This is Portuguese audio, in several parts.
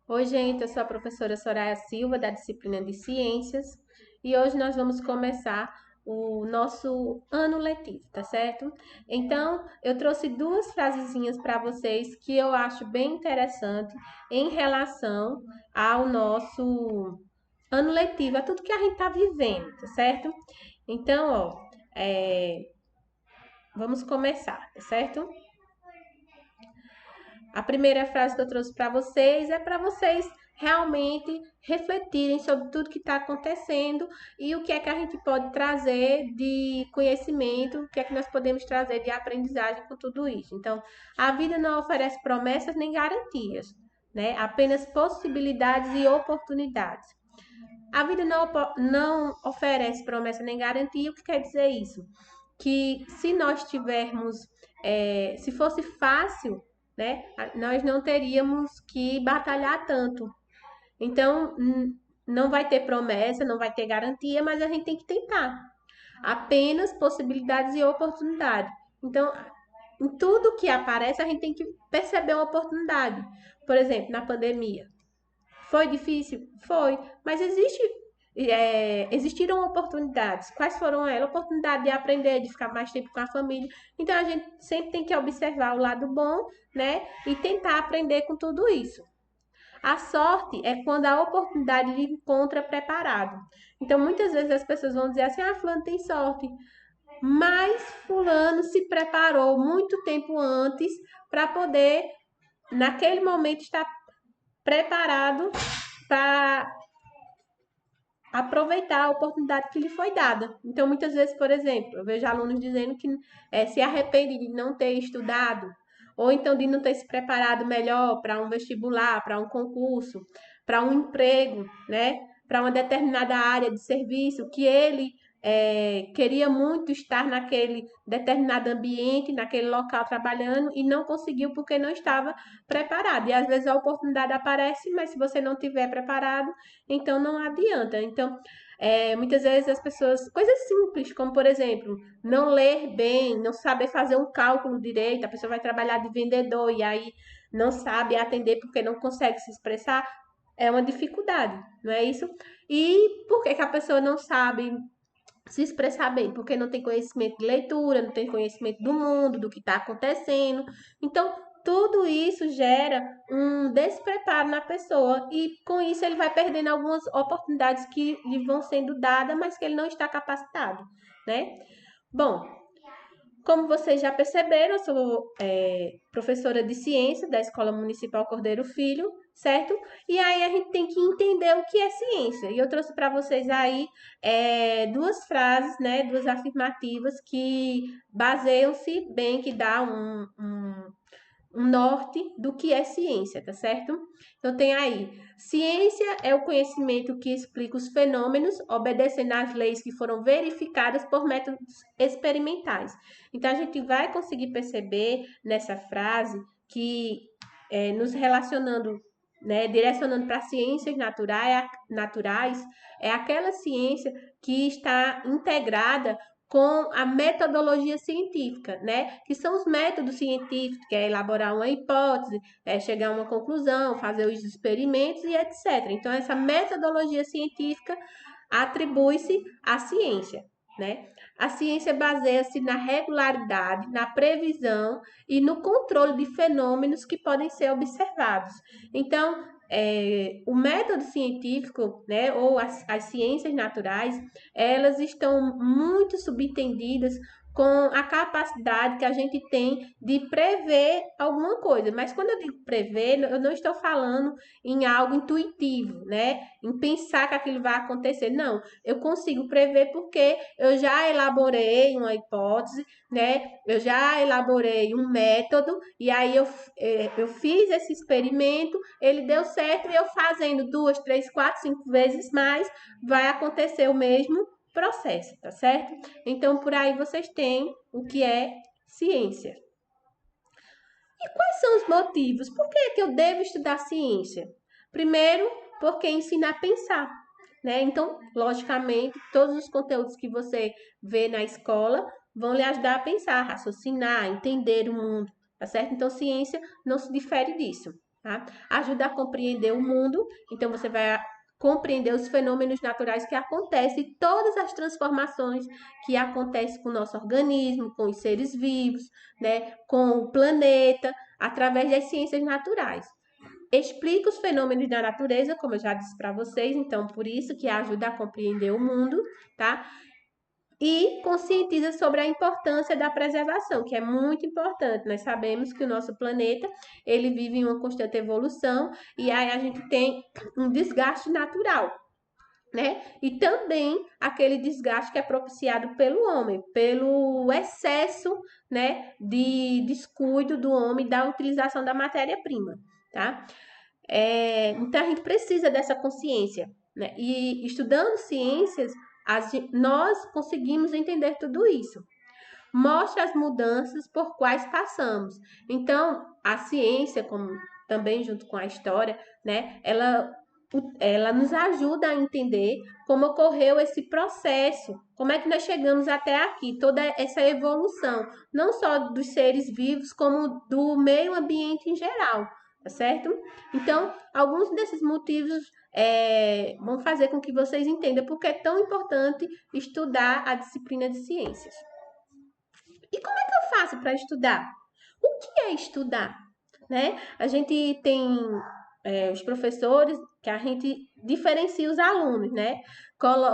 Oi, gente, eu sou a professora Soraya Silva, da disciplina de Ciências, e hoje nós vamos começar o nosso ano letivo, tá certo? Então, eu trouxe duas frasezinhas para vocês que eu acho bem interessante em relação ao nosso ano letivo, a tudo que a gente tá vivendo, tá certo? Então, vamos começar, tá certo? A primeira frase que eu trouxe para vocês é para vocês realmente refletirem sobre tudo que está acontecendo e o que é que a gente pode trazer de conhecimento, o que é que nós podemos trazer de aprendizagem com tudo isso. Então, a vida não oferece promessas nem garantias, né? Apenas possibilidades e oportunidades. A vida não oferece promessa nem garantia. O que quer dizer isso? Que se nós tivermos, se fosse fácil, né, nós não teríamos que batalhar tanto. Então, não vai ter promessa, não vai ter garantia, mas a gente tem que tentar. Apenas possibilidades e oportunidades. Então, em tudo que aparece, a gente tem que perceber uma oportunidade. Por exemplo, na pandemia. Foi difícil? Foi, mas existiram oportunidades. Quais foram elas? Oportunidade de aprender, de ficar mais tempo com a família. Então a gente sempre tem que observar o lado bom, né? E tentar aprender com tudo isso. A sorte é quando a oportunidade lhe encontra preparado. Então muitas vezes as pessoas vão dizer assim: ah, fulano tem sorte. Mas fulano se preparou muito tempo antes para poder, naquele momento, estar preparado para aproveitar a oportunidade que lhe foi dada. Então, muitas vezes, por exemplo, eu vejo alunos dizendo que se arrepende de não ter estudado, ou então de não ter se preparado melhor para um vestibular, para um concurso, para um emprego, né? Para uma determinada área de serviço que ele queria muito estar naquele determinado ambiente, naquele local trabalhando e não conseguiu porque não estava preparado. E às vezes a oportunidade aparece, mas se você não tiver preparado, então não adianta. Então, muitas vezes as pessoas, coisas simples, como por exemplo, não ler bem, não saber fazer um cálculo direito, a pessoa vai trabalhar de vendedor e aí não sabe atender porque não consegue se expressar, é uma dificuldade, não é isso? E por que que a pessoa não sabe se expressar bem? Porque não tem conhecimento de leitura, não tem conhecimento do mundo, do que está acontecendo. Então, tudo isso gera um despreparo na pessoa e com isso ele vai perdendo algumas oportunidades que lhe vão sendo dadas, mas que ele não está capacitado, né? Bom, como vocês já perceberam, eu sou professora de ciência da Escola Municipal Cordeiro Filho, certo? E aí a gente tem que entender o que é ciência. E eu trouxe para vocês aí duas frases, né, duas afirmativas que baseiam-se bem, que dá um norte do que é ciência, tá certo? Então tem aí, ciência é o conhecimento que explica os fenômenos obedecendo às leis que foram verificadas por métodos experimentais. Então a gente vai conseguir perceber nessa frase que nos relacionando, né, direcionando para ciências naturais, é aquela ciência que está integrada com a metodologia científica, né? Que são os métodos científicos, que é elaborar uma hipótese, chegar a uma conclusão, fazer os experimentos e etc. Então, essa metodologia científica atribui-se à ciência, né? A ciência baseia-se na regularidade, na previsão e no controle de fenômenos que podem ser observados. Então, o método científico, né, ou as ciências naturais, elas estão muito subentendidas com a capacidade que a gente tem de prever alguma coisa. Mas quando eu digo prever, eu não estou falando em algo intuitivo, né? Em pensar que aquilo vai acontecer. Não, eu consigo prever porque eu já elaborei uma hipótese, né? Eu já elaborei um método e aí eu fiz esse experimento, ele deu certo e eu fazendo duas, três, quatro, cinco vezes mais, vai acontecer o mesmo processo, tá certo? Então, por aí vocês têm o que é ciência. E quais são os motivos? Por que é que eu devo estudar ciência? Primeiro, porque ensina a pensar, né? Então, logicamente, todos os conteúdos que você vê na escola vão lhe ajudar a pensar, raciocinar, entender o mundo, tá certo? Então, ciência não se difere disso. tá? Ajuda a compreender o mundo, então você vai compreender os fenômenos naturais que acontecem, todas as transformações que acontecem com o nosso organismo, com os seres vivos, né, com o planeta, através das ciências naturais. Explica os fenômenos da natureza, como eu já disse para vocês, então por isso que ajuda a compreender o mundo, tá? E conscientiza sobre a importância da preservação, que é muito importante. Nós sabemos que o nosso planeta, ele vive em uma constante evolução e aí a gente tem um desgaste natural, né? E também aquele desgaste que é propiciado pelo homem, pelo excesso, né, de descuido do homem da utilização da matéria-prima, tá? Então a gente precisa dessa consciência, né? E estudando ciências, nós conseguimos entender tudo isso. Mostra as mudanças por quais passamos. Então, a ciência, como também junto com a história, né? Ela nos ajuda a entender como ocorreu esse processo, como é que nós chegamos até aqui, toda essa evolução, não só dos seres vivos, como do meio ambiente em geral, tá certo? Então, alguns desses motivos vão fazer com que vocês entendam porque é tão importante estudar a disciplina de ciências. E como é que eu faço para estudar? O que é estudar? Né? A gente tem os professores que a gente diferencia os alunos, né?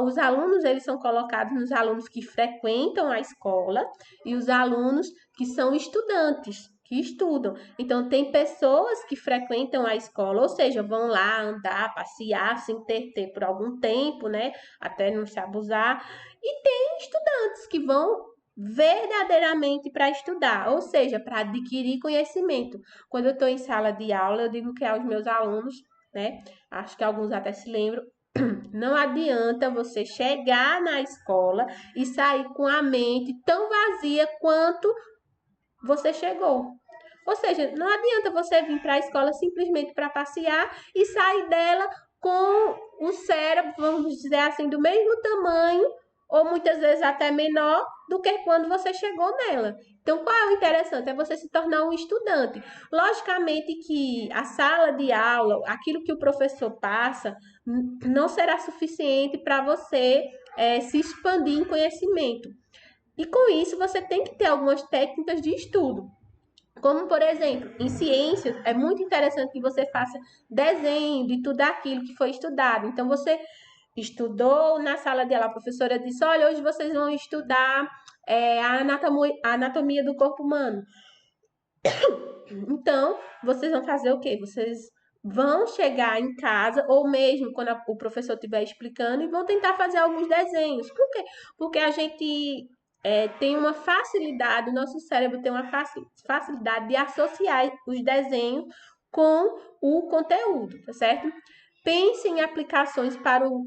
Os alunos, eles são colocados nos alunos que frequentam a escola e os alunos que são estudantes, que estudam. Então, tem pessoas que frequentam a escola, ou seja, vão lá andar, passear, se entreter por algum tempo, né? Até não se abusar. E tem estudantes que vão verdadeiramente para estudar, ou seja, para adquirir conhecimento. Quando eu estou em sala de aula, eu digo que aos meus alunos, né? Acho que alguns até se lembram. Não adianta você chegar na escola e sair com a mente tão vazia quanto você chegou. Ou seja, não adianta você vir para a escola simplesmente para passear e sair dela com o cérebro, vamos dizer assim, do mesmo tamanho ou muitas vezes até menor do que quando você chegou nela. Então, qual é o interessante? É você se tornar um estudante. Logicamente que a sala de aula, aquilo que o professor passa, não será suficiente para você se expandir em conhecimento. E com isso, você tem que ter algumas técnicas de estudo. Como, por exemplo, em ciências, é muito interessante que você faça desenho de tudo aquilo que foi estudado. Então, você estudou na sala de aula, a professora disse: olha, hoje vocês vão estudar a anatomia do corpo humano. Então, vocês vão fazer o quê? Vocês vão chegar em casa, ou mesmo quando o professor estiver explicando, e vão tentar fazer alguns desenhos. Por quê? Porque a gente tem uma facilidade, o nosso cérebro tem uma facilidade de associar os desenhos com o conteúdo, tá certo? Pense em aplicações para o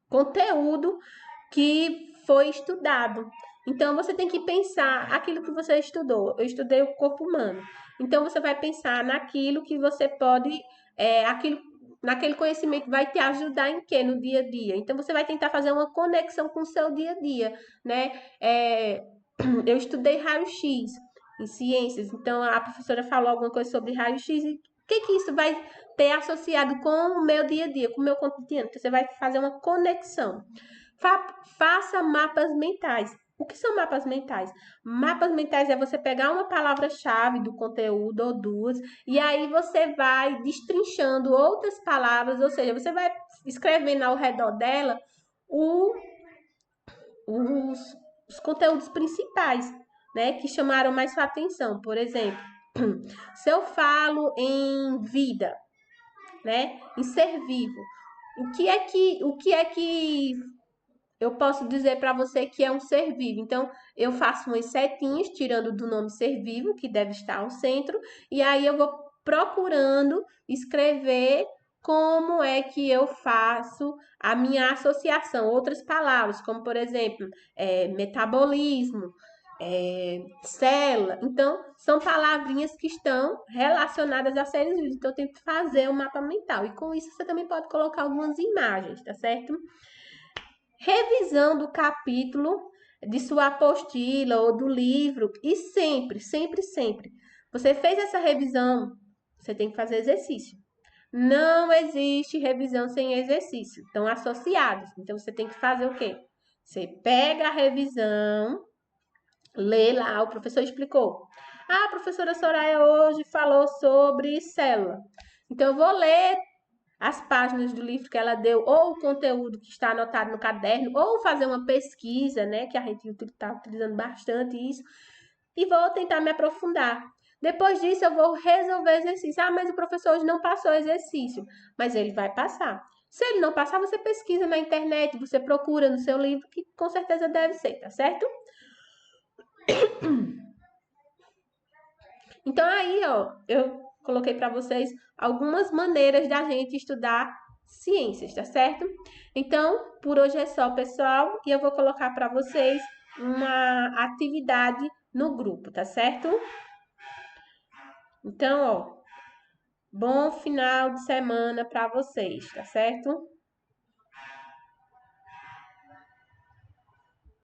conteúdo que foi estudado. Então, você tem que pensar aquilo que você estudou. Eu estudei o corpo humano. Então, você vai pensar naquilo que você pode, naquele conhecimento que vai te ajudar em quê? No dia a dia. Então, você vai tentar fazer uma conexão com o seu dia a dia, né? Eu estudei raio-x em ciências, então a professora falou alguma coisa sobre raio-x e o que isso vai ter associado com o meu dia a dia, com o meu cotidiano? Então, você vai fazer uma conexão. Faça mapas mentais. O que são mapas mentais? Mapas mentais é você pegar uma palavra-chave do conteúdo ou duas, e aí você vai destrinchando outras palavras, ou seja, você vai escrevendo ao redor dela o, os, os conteúdos principais, né, que chamaram mais sua atenção. Por exemplo, se eu falo em vida, né, em ser vivo, o que é que eu posso dizer para você que é um ser vivo? Então, eu faço umas setinhas, tirando do nome ser vivo, que deve estar ao centro, e aí eu vou procurando escrever como é que eu faço a minha associação, outras palavras, como por exemplo, metabolismo, célula. Então, são palavrinhas que estão relacionadas a seres vivos. Então, eu tenho que fazer um mapa mental. E com isso, você também pode colocar algumas imagens, tá certo? Revisando o capítulo de sua apostila ou do livro e sempre, sempre, sempre. Você fez essa revisão, você tem que fazer exercício. Não existe revisão sem exercício, estão associados. Então você tem que fazer o quê? Você pega a revisão, lê lá, o professor explicou. Ah, a professora Soraya hoje falou sobre célula. Então eu vou ler as páginas do livro que ela deu, ou o conteúdo que está anotado no caderno, ou fazer uma pesquisa, né? Que a gente está utilizando bastante isso, e vou tentar me aprofundar. Depois disso, eu vou resolver exercício. Ah, mas o professor hoje não passou exercício. Mas ele vai passar. Se ele não passar, você pesquisa na internet, você procura no seu livro, que com certeza deve ser, tá certo? Então, aí, ó, eu coloquei para vocês algumas maneiras da gente estudar ciências, tá certo? Então, por hoje é só, pessoal, e eu vou colocar para vocês uma atividade no grupo, tá certo? Então, ó, bom final de semana para vocês, tá certo?